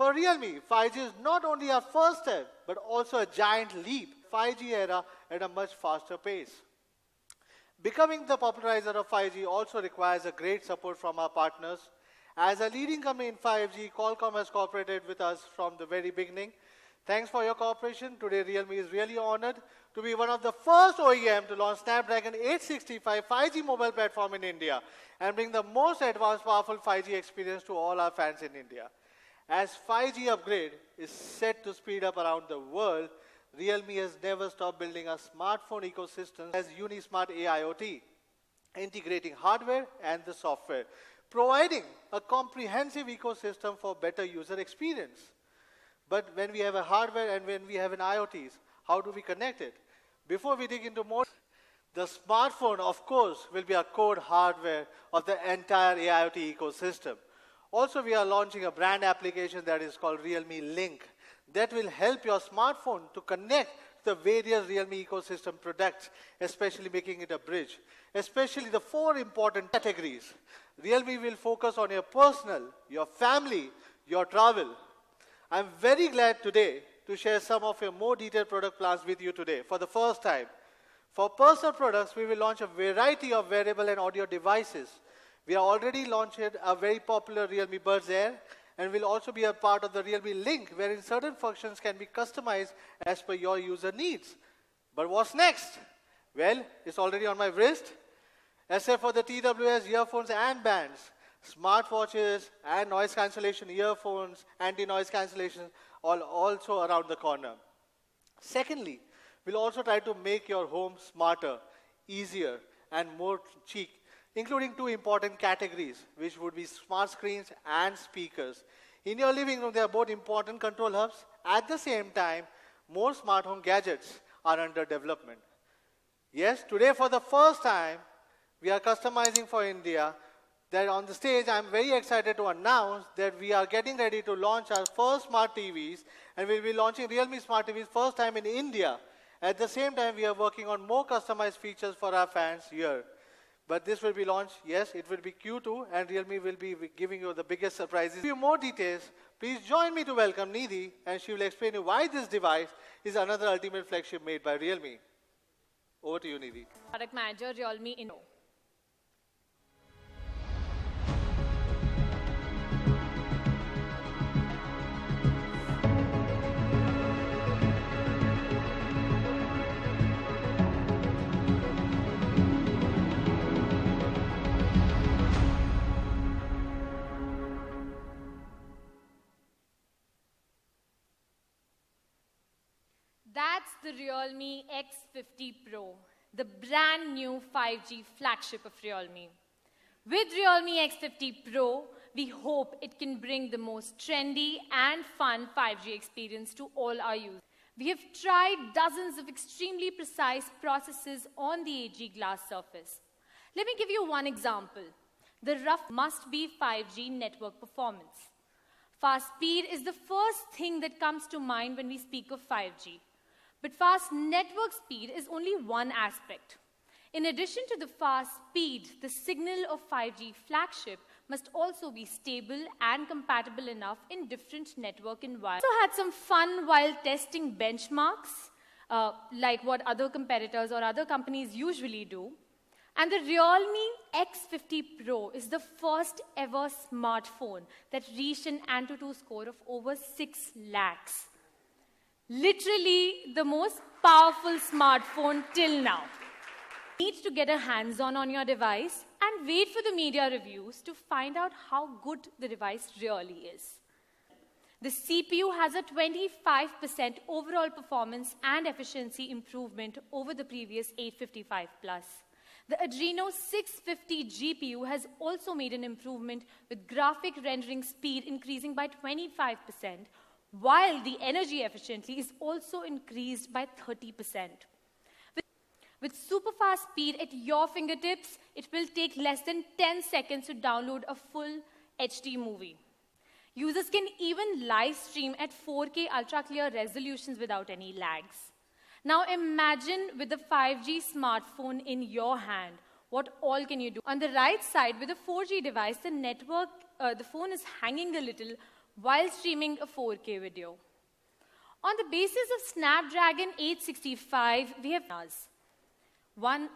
For Realme, 5G is not only our first step, but also a giant leap. 5G era at a much faster pace. Becoming the popularizer of 5G also requires a great support from our partners. As a leading company in 5G, Qualcomm has cooperated with us from the very beginning. Thanks for your cooperation. Today, Realme is really honored to be one of the first OEM to launch Snapdragon 865 5G mobile platform in India and bring the most advanced, powerful 5G experience to all our fans in India. As 5G upgrade is set to speed up around the world, Realme has never stopped building a smartphone ecosystem as UniSmart AIoT, integrating hardware and the software, providing a comprehensive ecosystem for better user experience. But when we have a hardware and when we have an IoTs, how do we connect it? Before we dig into more, the smartphone, of course, will be a core hardware of the entire AIoT ecosystem. Also, we are launching a brand application that is called Realme Link that will help your smartphone to connect the various Realme ecosystem products, especially making it a bridge. Especially the 4 important categories. Realme will focus on your personal, your family, your travel. I'm very glad today to share some of your more detailed product plans with you today for the first time. For personal products, we will launch a variety of wearable and audio devices. We are already launching a very popular Realme Buds Air and will also be a part of the Realme Link, wherein certain functions can be customized as per your user needs. But what's next? Well, it's already on my wrist. Except for the TWS earphones and bands, smartwatches and noise cancellation earphones, anti-noise cancellation, all also around the corner. Secondly, we'll also try to make your home smarter, easier, and more chic, including 2 important categories, which would be smart screens and speakers. In your living room, there are both important control hubs. At the same time, more smart home gadgets are under development. Yes, today for the first time, we are customizing for India. That on the stage, I'm very excited to announce that we are getting ready to launch our first smart TVs, and we'll be launching Realme Smart TVs first time in India. At the same time, we are working on more customized features for our fans here. But this will be launched, yes, it will be Q2, and Realme will be giving you the biggest surprises. A few more details, please join me to welcome Nidhi, and she will explain you why this device is another ultimate flagship made by Realme. Over to you, Nidhi. Product Manager, Realme Inno. That's the Realme X50 Pro, the brand new 5G flagship of Realme. With Realme X50 Pro, we hope it can bring the most trendy and fun 5G experience to all our users. We have tried dozens of extremely precise processes on the AG glass surface. Let me give you one example. The rough must-be 5G network performance. Fast speed is the first thing that comes to mind when we speak of 5G. But fast network speed is only one aspect. In addition to the fast speed, the signal of 5G flagship must also be stable and compatible enough in different network environments. We also had some fun while testing benchmarks, like what other competitors or other companies usually do. And the Realme X50 Pro is the first ever smartphone that reached an AnTuTu score of over 6 lakhs. Literally the most powerful smartphone till now. You need to get a hands-on your device and wait for the media reviews to find out how good the device really is. The CPU has a 25% overall performance and efficiency improvement over the previous 855 Plus. The Adreno 650 GPU has also made an improvement with graphic rendering speed increasing by 25%, while the energy efficiency is also increased by 30%. With super fast speed at your fingertips, it will take less than 10 seconds to download a full HD movie. Users can even live stream at 4K ultra clear resolutions without any lags. Now imagine with a 5G smartphone in your hand, what all can you do? On the right side, with a 4G device, the phone is hanging a little, while streaming a 4K video. On the basis of Snapdragon 865, we have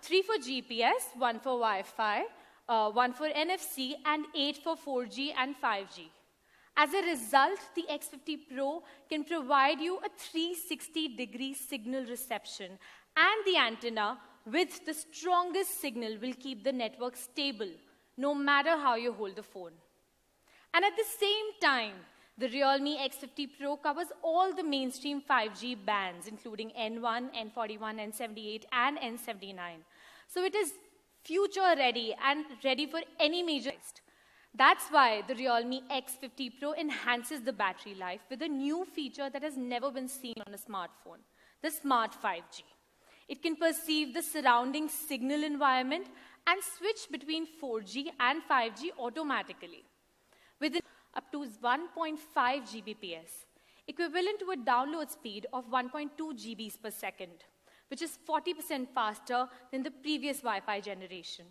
three for GPS, one for Wi-Fi, one for NFC, and 8 for 4G and 5G. As a result, the X50 Pro can provide you a 360-degree signal reception, and the antenna with the strongest signal will keep the network stable, no matter how you hold the phone. And at the same time, the Realme X50 Pro covers all the mainstream 5G bands, including N1, N41, N78, and N79. So it is future-ready and ready for any major. That's why the Realme X50 Pro enhances the battery life with a new feature that has never been seen on a smartphone, the Smart 5G. It can perceive the surrounding signal environment and switch between 4G and 5G automatically, within up to 1.5 Gbps, equivalent to a download speed of 1.2 GBs per second, which is 40% faster than the previous Wi-Fi generation.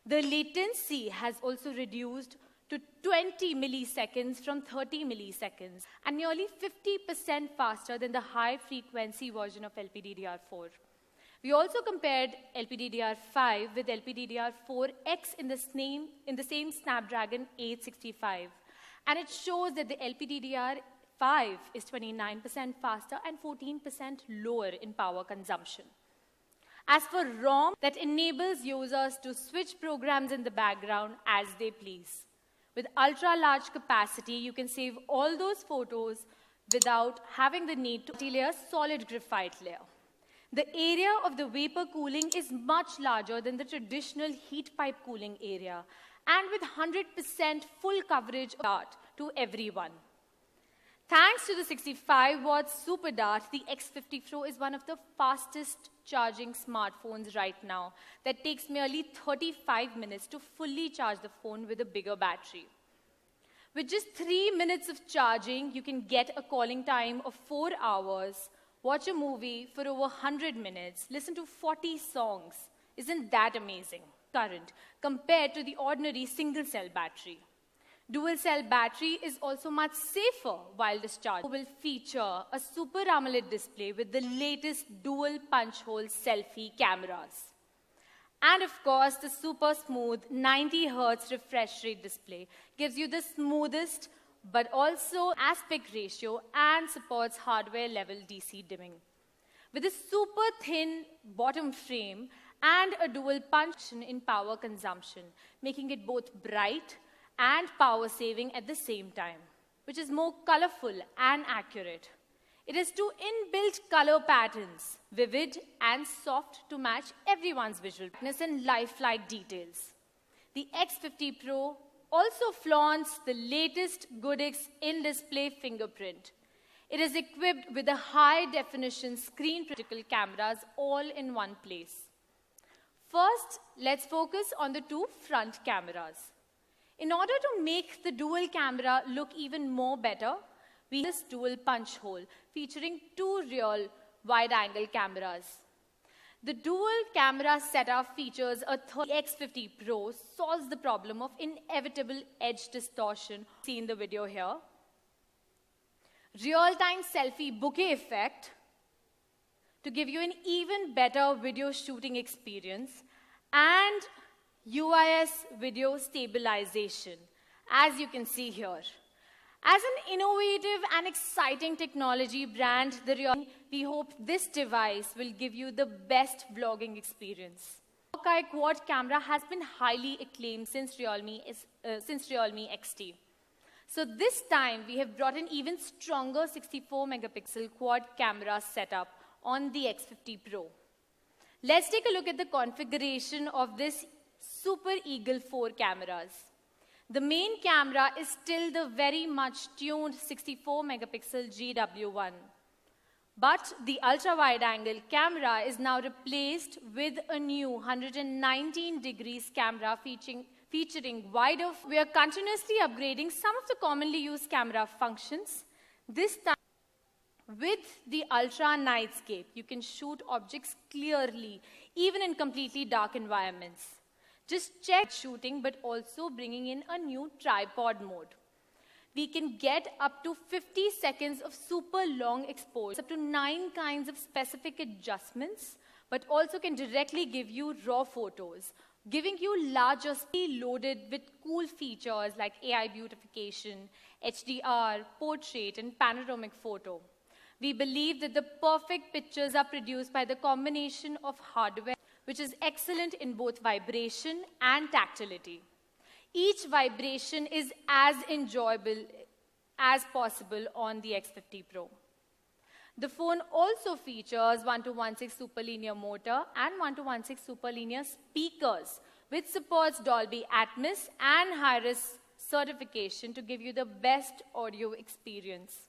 The latency has also reduced to 20 milliseconds from 30 milliseconds, and nearly 50% faster than the high-frequency version of LPDDR4. We also compared LPDDR5 with LPDDR4X in the same Snapdragon 865, and it shows that the LPDDR5 is 29% faster and 14% lower in power consumption. As for ROM, that enables users to switch programs in the background as they please. With ultra-large capacity, you can save all those photos without having the need to multi-layer solid graphite layer. The area of the vapor cooling is much larger than the traditional heat pipe cooling area, and with 100% full coverage of dart to everyone. Thanks to the 65-watt Super Dart, the X50 Pro is one of the fastest charging smartphones right now that takes merely 35 minutes to fully charge the phone with a bigger battery. With just 3 minutes of charging, you can get a calling time of 4 hours, watch a movie for over 100 minutes, listen to 40 songs. Isn't that amazing? Current compared to the ordinary single-cell battery. Dual-cell battery is also much safer while discharged. It will feature a Super AMOLED display with the latest dual punch-hole selfie cameras. And of course, the super smooth 90 Hz refresh rate display gives you the smoothest but also aspect ratio and supports hardware-level DC dimming. With a super thin bottom frame and a dual punch in power consumption, making it both bright and power-saving at the same time, which is more colorful and accurate. It has 2 inbuilt color patterns, vivid and soft, to match everyone's visual and lifelike details. The X50 Pro also flaunts the latest goodies in-display fingerprint. It is equipped with a high-definition screen-critical cameras all in one place. First, let's focus on the 2 front cameras. In order to make the dual camera look even more better, we have this dual punch hole featuring 2 real wide-angle cameras. The dual camera setup features a X50 Pro solves the problem of inevitable edge distortion seen in the video here. Real-time selfie bokeh effect to give you an even better video shooting experience, and UIS video stabilization, as you can see here. As an innovative and exciting technology brand, we hope this device will give you the best vlogging experience. The 4K quad camera has been highly acclaimed since Realme XT. So this time, we have brought an even stronger 64-megapixel quad camera setup on the X50 Pro. Let's take a look at the configuration of this Super Eagle 4 cameras. The main camera is still the very much tuned 64-megapixel GW1. But the ultra-wide-angle camera is now replaced with a new 119 degrees camera featuring wider. We are continuously upgrading some of the commonly used camera functions. This time, with the Ultra Nightscape, you can shoot objects clearly, even in completely dark environments. Just check shooting, but also bringing in a new tripod mode. we can get up to 50 seconds of super long exposure, up to 9 kinds of specific adjustments, but also can directly give you raw photos, giving you larger, loaded with cool features like AI beautification, HDR, portrait, and panoramic photo. We believe that the perfect pictures are produced by the combination of hardware, which is excellent in both vibration and tactility. Each vibration is as enjoyable as possible on the X50 Pro. The phone also features 1216 superlinear motor and 1216 superlinear speakers, which supports Dolby Atmos and Hi-Res certification to give you the best audio experience.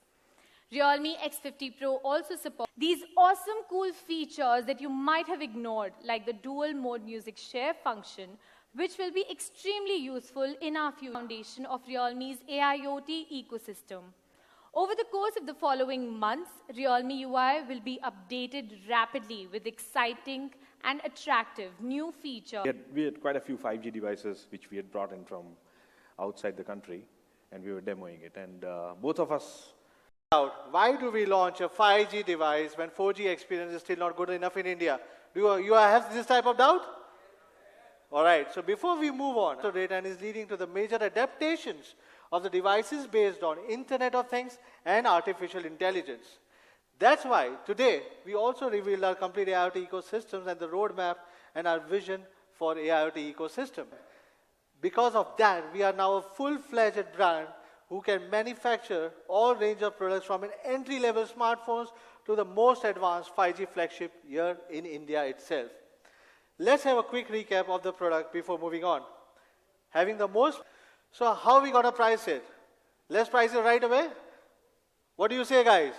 Realme X50 Pro also supports these awesome cool features that you might have ignored, like the dual mode music share function, which will be extremely useful in our foundation of Realme's AIoT ecosystem. Over the course of the following months, Realme UI will be updated rapidly with exciting and attractive new features. We had quite a few 5G devices which we had brought in from outside the country, and we were demoing it. And both of us... Why do we launch a 5G device when 4G experience is still not good enough in India? Do you have this type of doubt? All right, so before we move on, the data is leading to the major adaptations of the devices based on Internet of Things and artificial intelligence. That's why today we also revealed our complete IoT ecosystems and the roadmap and our vision for IoT ecosystem. Because of that, we are now a full-fledged brand who can manufacture all range of products from an entry-level smartphones to the most advanced 5G flagship here in India itself. Let's have a quick recap of the product before moving on. So how are we going to price it? Let's price it right away. What do you say, guys?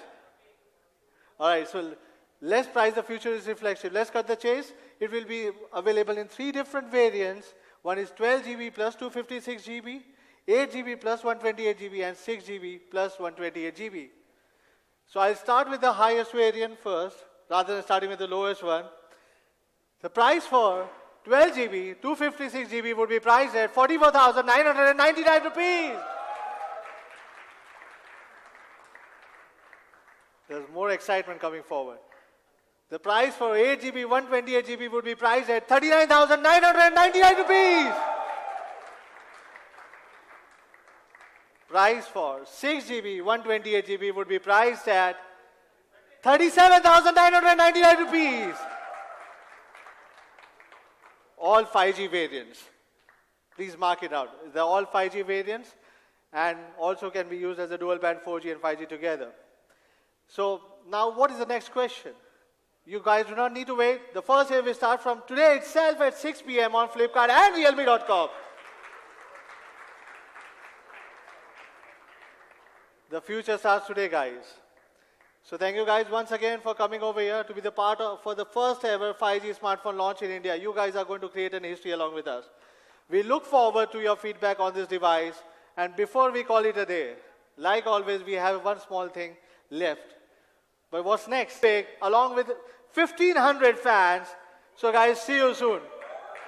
All right, so let's price the futuristic flagship. Let's cut the chase. It will be available in 3 different variants. One is 12 GB plus 256 GB, 8 GB plus 128 GB, and 6 GB plus 128 GB. So I'll start with the highest variant first, rather than starting with the lowest one. The price for 12 GB, 256 GB would be priced at 44,999 rupees. There's more excitement coming forward. The price for 8 GB, 128 GB would be priced at 39,999 rupees. Price for 6 GB, 128 GB would be priced at 37,999 rupees. All 5G variants. Please mark it out. They're all 5G variants and also can be used as a dual band 4G and 5G together. So now what is the next question? You guys do not need to wait. The first sale will start from today itself at 6 p.m. on Flipkart and Realme.com. The future starts today, guys. So thank you guys once again for coming over here to be the part of, for the first ever 5G smartphone launch in India. You guys are going to create an history along with us. We look forward to your feedback on this device. And before we call it a day, like always, we have one small thing left. But what's next? Along with 1,500 fans. So guys, see you soon.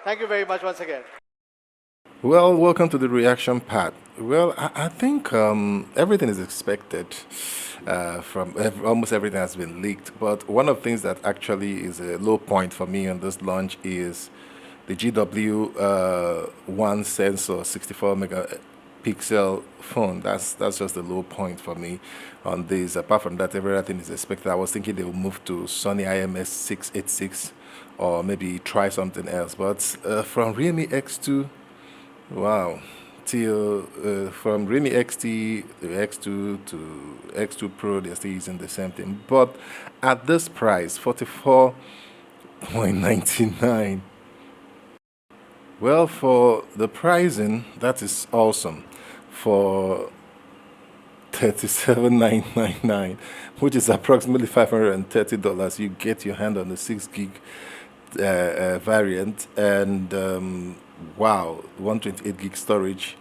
Thank you very much once again. Well, welcome to the reaction part. Well, I think everything is expected almost everything has been leaked. But one of the things that actually is a low point for me on this launch is the GW1 sensor, 64 megapixel phone. That's just a low point for me on this. Apart from that, everything is expected. I was thinking they will move to Sony IMX 686 or maybe try something else. But from Realme X2, wow. From Realme XT to X2 to X2 Pro, they're still using the same thing. But at this price, 44.99. Well, for the pricing, that is awesome. For 37,999, which is approximately $530, you get your hand on the 6 gig variant, and wow, 128 gig storage.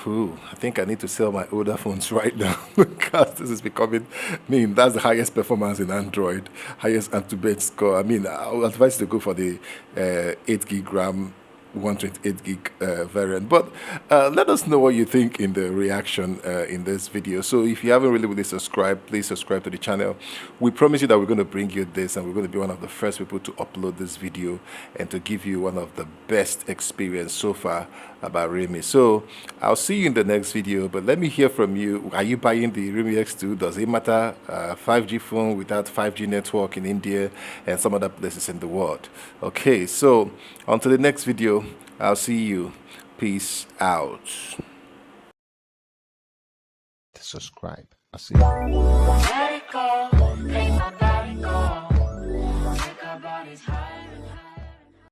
Whew, I think I need to sell my older phones right now because this is becoming, that's the highest performance in Android, highest Antutu score. I will advise you to go for the 8 gig RAM 128 gig variant. But let us know what you think in the reaction in this video. So if you haven't really subscribed, please subscribe to the channel. We promise you that we're going to bring you this, and we're going to be one of the first people to upload this video and to give you one of the best experience so far about Realme. So I'll see you in the next video, but let me hear from you. Are you buying the Realme X2? Does it matter? 5G phone without 5G network in India and some other places in the world. Okay, so on to the next video. I'll see you. Peace out. Subscribe. I'll see you. Let it go, make my body go. Take our bodies higher.